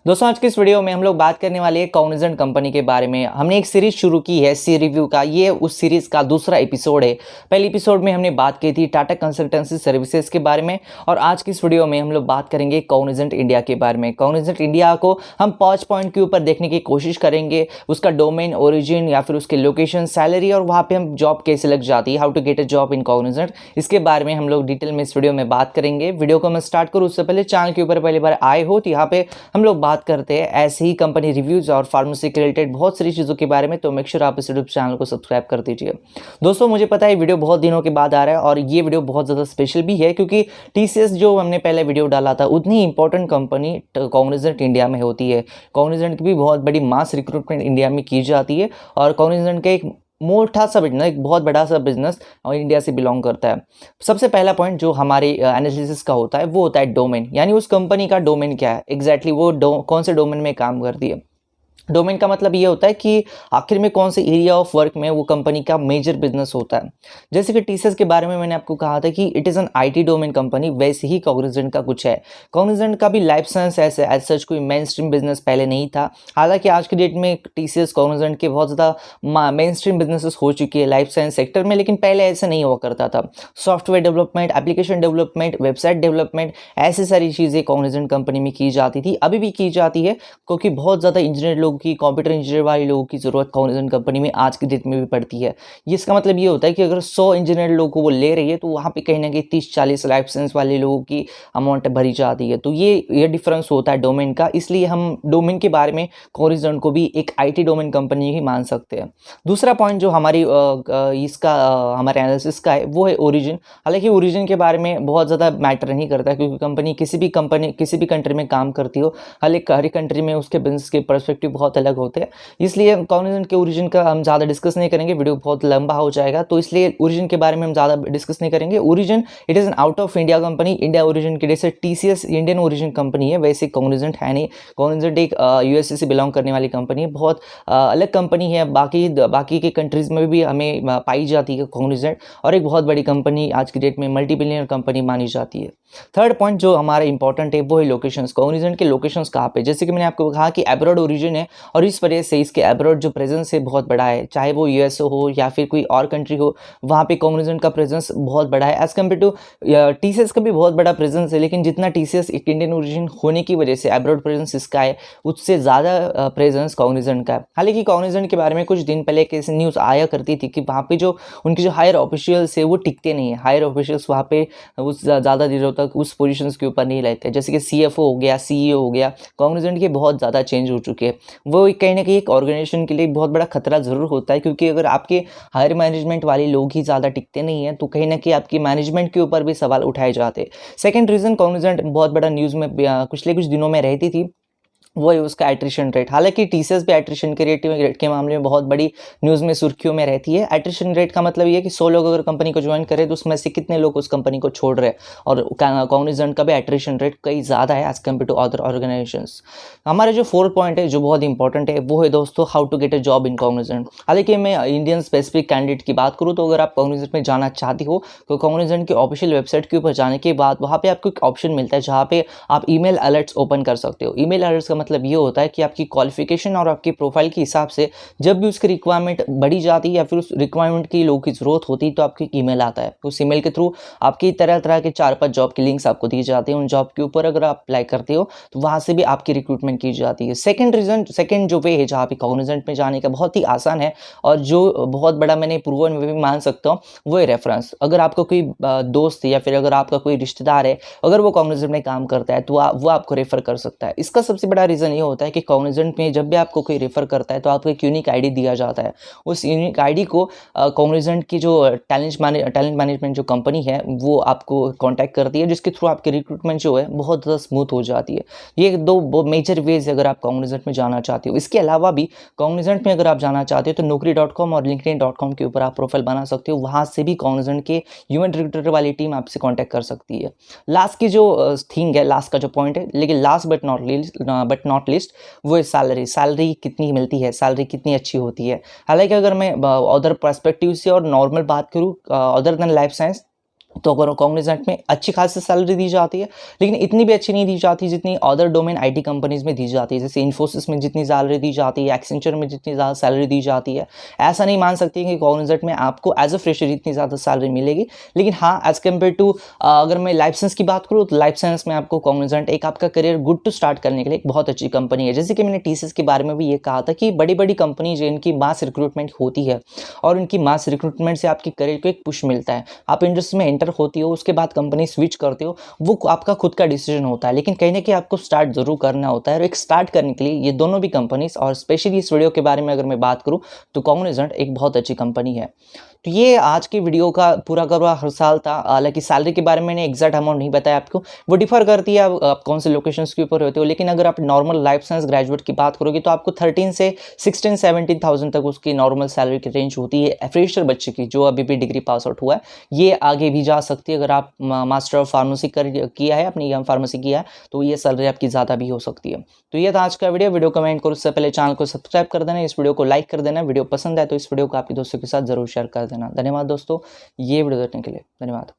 दोस्तों आज की इस वीडियो में हम लोग बात करने वाले हैं कॉग्निजेंट कंपनी के बारे में। हमने एक सीरीज शुरू की है सी रिव्यू का, ये उस सीरीज का दूसरा एपिसोड है। पहले एपिसोड में हमने बात की थी टाटा कंसल्टेंसी सर्विसेज के बारे में और आज की इस वीडियो में हम लोग बात करेंगे कॉग्निजेंट इंडिया के बारे में। कॉग्निजेंट इंडिया को हम 5 पॉइंट के ऊपर देखने की कोशिश करेंगे, उसका डोमेन, ओरिजिन या फिर उसके लोकेशन, सैलरी और वहाँ पे हम जॉब कैसे लग जाती है, how to get a job in Cognizant, इसके बारे में हम लोग डिटेल में इस वीडियो में बात करेंगे। वीडियो को मैं स्टार्ट करूँ उससे पहले चैनल के ऊपर पहली बार आए हो तो यहाँ पे हम लोग बात करते हैं ऐसे ही कंपनी रिव्यूज और फार्मेसी के रिलेटेड बहुत सारी चीज़ों के बारे में, तो मेक श्योर आप इस यूट्यूब चैनल को सब्सक्राइब कर दीजिए। दोस्तों मुझे पता है वीडियो बहुत दिनों के बाद आ रहा है और ये वीडियो बहुत ज़्यादा स्पेशल भी है क्योंकि टीसीएस जो हमने पहले वीडियो डाला था उतनी इंपॉर्टेंट कंपनी कॉग्निजेंट इंडिया में होती है। कॉग्निजेंट की भी बहुत बड़ी मास रिक्रूटमेंट इंडिया में की जाती है और कॉग्निजेंट का एक मोटा सा बिजनेस, एक बहुत बड़ा सा बिजनेस और इंडिया से बिलोंग करता है। सबसे पहला पॉइंट जो हमारे एनालिसिस का होता है वो होता है डोमेन, यानी उस कंपनी का डोमेन क्या है, एग्जैक्टली वो कौन से डोमेन में काम करती है। डोमेन का मतलब ये होता है कि आखिर में कौन से एरिया ऑफ वर्क में वो कंपनी का मेजर बिजनेस होता है। जैसे कि टीसीएस के बारे में मैंने आपको कहा था कि it is an IT domain company, वैसे ही कॉग्निजेंट का कुछ है। कॉग्निजेंट का भी लाइफ साइंस ऐसे एज सच कोई मेन स्ट्रीम बिजनेस पहले नहीं था। हालांकि आज की डेट में टीसीएस कॉग्निजेंट के बहुत ज़्यादा मेन स्ट्रीम बिजनेसेस हो चुकी है लाइफ साइंस सेक्टर में, लेकिन पहले ऐसा नहीं हुआ करता था। Software development, application development, website development, ऐसी सारी चीज़ें कॉग्निजेंट कंपनी में की जाती थी, अभी भी की जाती है क्योंकि बहुत ज़्यादा इंजीनियर लोगों की, कंप्यूटर इंजीनियर वाले लोगों की ज़रूरत कॉग्निजेंट कंपनी में आज की डेट में भी पड़ती है। इसका मतलब ये होता है कि अगर 100 इंजीनियर लोगों को वो ले रही है तो वहाँ पे कहीं ना कहीं 30-40 लाइफ साइंस वाले लोगों की अमाउंट भरी जाती है। तो ये डिफरेंस होता है डोमेन का, इसलिए हम डोमेन के बारे में कॉग्निजेंट को भी एक आईटी डोमेन कंपनी ही मान सकते हैं। दूसरा पॉइंट जो हमारी हमारे एनालिसिस का है वो है ओरिजिन। हालांकि ओरिजिन के बारे में बहुत ज़्यादा मैटर नहीं करता क्योंकि कंपनी किसी भी कंट्री में काम करती हो, हर एक कंट्री में उसके बिजनेस के पर्सपेक्टिव बहुत अलग होते हैं, इसलिए कॉग्निजेंट के ओरिजिन का हम ज़्यादा डिस्कस नहीं करेंगे, वीडियो बहुत लंबा हो जाएगा, तो इसलिए ओरिजिन के बारे में हम ज़्यादा डिस्कस नहीं करेंगे। Origin it is an out of India company, India origin की, जैसे टीसीएस इंडियन ओरिजिन कंपनी है वैसे कॉग्निजेंट है नहीं। कॉग्निजेंट एक यूएसए से बिलोंग करने वाली कंपनी है, बहुत अलग कंपनी है, बाकी के कंट्रीज़ में भी हमें पाई जाती है कॉग्निजेंट, और एक बहुत बड़ी कंपनी आज की डेट में मल्टी बिलियनर कंपनी मानी जाती है। थर्ड पॉइंट जो हमारा इंपॉर्टेंट है वो है लोकेशंस। कॉग्निजेंट के लोकेशंस कहाँ पे, जैसे कि मैंने आपको कहा कि अब्रॉड ओरिजिन है और इस वजह से इसके अब्रॉड जो प्रेजेंस है बहुत बड़ा है, चाहे वो यूएसए हो या फिर कोई और कंट्री हो, वहाँ पे कॉग्निजेंट का प्रेजेंस बहुत बड़ा है एज कम्पेयर टू टीसीएस का भी बहुत बड़ा प्रेजेंस है, लेकिन जितना टीसीएस एक इंडियन ओरिजिन होने की वजह से अब्रॉड प्रेजेंस इसका है, उससे ज़्यादा प्रेजेंस कॉग्निजेंट का है। हालांकि कॉग्निजेंट के बारे में कुछ दिन पहले एक ऐसी न्यूज़ आया करती थी कि वहाँ पे जो उनके जो हायर ऑफिशियल्स है वो टिकते नहीं है, हायर ऑफिशियल्स वहाँ पे उस ज़्यादा दिनों तक उस पोजीशंस के ऊपर नहीं रहते, जैसे कि सीएफओ हो गया, सीईओ हो गया, कॉग्निजेंट के बहुत ज़्यादा चेंज हो चुके हैं। वो कहीं ना कहीं एक ऑर्गेनाइजेशन के लिए बहुत बड़ा खतरा ज़रूर होता है क्योंकि अगर आपके हायर मैनेजमेंट वाले लोग ही ज़्यादा टिकते नहीं हैं तो कहीं ना कहीं आपकी मैनेजमेंट के ऊपर भी सवाल उठाए जाते हैं। सेकेंड रीज़न कॉग्निजेंट बहुत बड़ा न्यूज़ में पिछले कुछ दिनों में रहती थी वो है उसका एट्रिशन रेट। हालांकि टीसीएस भी एट्रिशन के रेट के मामले में बहुत बड़ी न्यूज़ में सुर्खियों में रहती है। एट्रिशन रेट का मतलब ये है कि 100 लोग अगर कंपनी को ज्वाइन करें तो उसमें से कितने लोग उस कंपनी को छोड़ रहे हैं, और कॉग्निजेंट का भी एट्रिशन रेट कई ज़्यादा है as compared to other organisations. हमारे जो फोर्थ पॉइंट है जो बहुत इंपॉर्टेंट है वो है दोस्तों how to get a job in Cognizant. हालांकि मैं इंडियन स्पेसिफिक कैंडिडेट की बात करूँ तो अगर आप कॉग्निजेंट में जाना चाहती हो तो कॉग्निजेंट की ऑफिशियल वेबसाइट के ऊपर जाने के बाद वहाँ पे आपको एक ऑप्शन मिलता है जहाँ पे आप ईमेल अलर्ट्स ओपन कर सकते हो। ईमेल अलर्ट्स का मतलब ये होता है कि आपकी क्वालिफिकेशन और आपकी प्रोफाइल के हिसाब से जब भी उसकी रिक्वायरमेंट बढ़ी जाती है या फिर उस रिक्वायरमेंट की लोगों की ज़रूरत होती है तो आपको एक ईमेल आता है। उस ईमेल के थ्रू आपकी तरह तरह के 4-5 जॉब के लिंक्स आपको दिए जाते हैं, उन जॉब के ऊपर अगर आप अप्लाई करते हो तो वहाँ से भी आपकी रिक्रूटमेंट की जाती है। सेकेंड जो वे है जहाँ पे कॉग्निजेंट में जाने का बहुत ही आसान है और जो बहुत बड़ा मैंने प्रूवन वे भी मान सकता हूँ वो है रेफरेंस। अगर आपका कोई दोस्त या फिर अगर आपका कोई रिश्तेदार है अगर वो कॉग्निजेंट में काम करता है तो वो आपको रेफर कर सकता है। इसका सबसे बड़ा रीज़न ये होता है कि कॉग्निजेंट में जब भी आपको कोई रेफर करता है तो आपको एक यूनिक आईडी दिया जाता है। उस यूनिक आईडी को कॉग्निजेंट की जो टैलेंट मैनेजमेंट जो कंपनी है वो आपको कांटेक्ट करती है, जिसके थ्रू आपकी रिक्रूटमेंट जो है बहुत ज़्यादा स्मूथ हो जाती है। ये दो मेजर वेज अगर आप कॉग्निजेंट में जाना चाहते हो। इसके अलावा भी कॉग्निजेंट में अगर आप जाना चाहते हो तो naukri.com और linkedin.com के ऊपर आप प्रोफाइल बना सकते हो, वहाँ से भी कॉग्निजेंट के ह्यूमन रिक्रूटर वाली टीम आपसे कॉन्टैक्ट कर सकती है। लास्ट की जो थिंग है, लास्ट का जो पॉइंट है, लेकिन लास्ट बट नॉट लिस्ट वो है सैलरी कितनी मिलती है, सैलरी कितनी अच्छी होती है। हालांकि अगर मैं अदर पर्सपेक्टिव से और नॉर्मल बात करूँ अदर देन लाइफ साइंस तो अगर कॉग्निजेंट में अच्छी खासी सैलरी दी जाती है, लेकिन इतनी भी अच्छी नहीं दी जाती जितनी अदर डोमेन आईटी कंपनीज़ में दी जाती है। जैसे इन्फोसिस में जितनी सैलरी दी जाती है, एक्सेंचर में जितनी ज़्यादा सैलरी दी जाती है, ऐसा नहीं मान सकते कि कॉग्निजेंट में आपको एज़ अ फ्रेशर इतनी ज़्यादा सैलरी मिलेगी। लेकिन हाँ, एज़ कम्पेयर टू अगर मैं लाइफ साइंस की बात करूँ, तो लाइफ साइंस में आपको कॉग्निजेंट एक आपका करियर गुड टू स्टार्ट करने के लिए एक बहुत अच्छी कंपनी है। जैसे कि मैंने टीसीएस के बारे में भी ये कहा था कि बड़ी-बड़ी कंपनी जो इनकी मास रिक्रूटमेंट होती है और उनकी मास रिक्रूटमेंट से आपके करियर को एक पुश मिलता है। आप इंडस्ट्री में एंटर होती हो, उसके बाद कंपनी स्विच करते हो, वो आपका खुद का डिसीजन होता है, लेकिन कहीं ना कहीं आपको स्टार्ट ज़रूर करना होता है। और एक स्टार्ट करने के लिए ये दोनों भी कंपनीज, और स्पेशली इस वीडियो के बारे में अगर मैं बात करूँ तो कॉग्निजेंट एक बहुत अच्छी कंपनी है। तो ये आज की वीडियो का पूरा का पूरा हर साल था। हालांकि सैलरी के बारे में मैंने एग्जैक्ट अमाउंट नहीं बताया आपको, वो डिफर करती है आप कौन से लोकेशंस के ऊपर होते हो। लेकिन अगर आप नॉर्मल लाइफ साइंस ग्रेजुएट की बात करोगे तो आपको 13 से 16-17,000 तक उसकी नॉर्मल सैलरी की रेंज होती है फ्रेशर बच्चे की, जो अभी भी डिग्री पास आउट हुआ है। ये आगे भी जा सकती है। अगर आप मास्टर ऑफ फार्मेसी किया है, अपनी फार्मेसी किया है, तो ये सैलरी आपकी ज़्यादा भी हो सकती है। तो ये था आज का वीडियो कमेंट करो, उससे पहले चैनल को सब्सक्राइब कर देना, इस वीडियो को लाइक कर देना। वीडियो पसंद आए तो इस वीडियो को आपके दोस्तों के साथ जरूर शेयर कर देना। धन्यवाद दोस्तों, ये वीडियो देखने के लिए धन्यवाद।